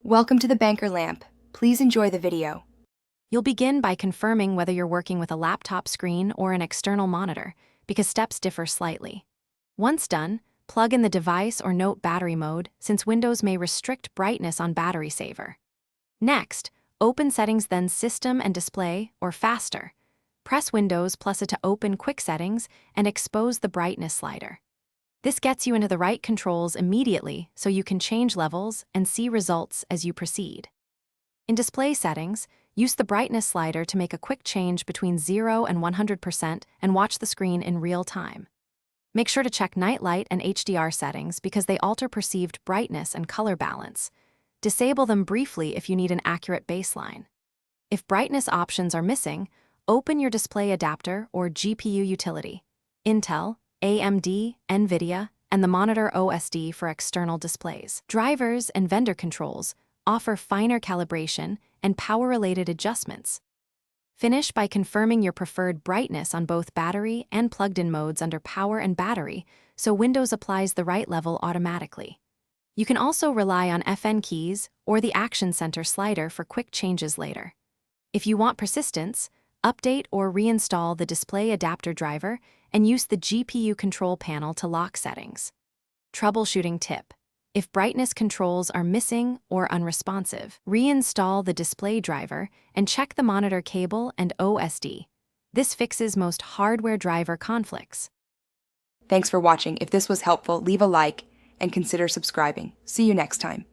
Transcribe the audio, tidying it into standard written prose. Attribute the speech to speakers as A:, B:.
A: Welcome to the Banker Lamp. Please enjoy the video.
B: You'll begin by confirming whether you're working with a laptop screen or an external monitor, because steps differ slightly. Once done, plug in the device or note battery mode, since Windows may restrict brightness on battery saver. Next, open Settings, then System and Display, or Faster. Press Windows plus it to open Quick Settings and expose the brightness slider. This gets you into the right controls immediately so you can change levels and see results as you proceed. In Display Settings, use the brightness slider to make a quick change between 0 and 100% and watch the screen in real time. Make sure to check night light and HDR settings because they alter perceived brightness and color balance. Disable them briefly if you need an accurate baseline. If brightness options are missing, open your display adapter or GPU utility, Intel, AMD, NVIDIA, and the monitor OSD for external displays. Drivers and vendor controls offer finer calibration and power-related adjustments. Finish by confirming your preferred brightness on both battery and plugged-in modes under Power and Battery, so Windows applies the right level automatically. You can also rely on FN keys or the Action Center slider for quick changes later. If you want persistence, update or reinstall the display adapter driver and use the GPU control panel to lock settings. Troubleshooting tip: if brightness controls are missing or unresponsive, reinstall the display driver and check the monitor cable and OSD. This fixes most hardware driver conflicts.
A: Thanks for watching. If this was helpful, leave a like and consider subscribing. See you next time.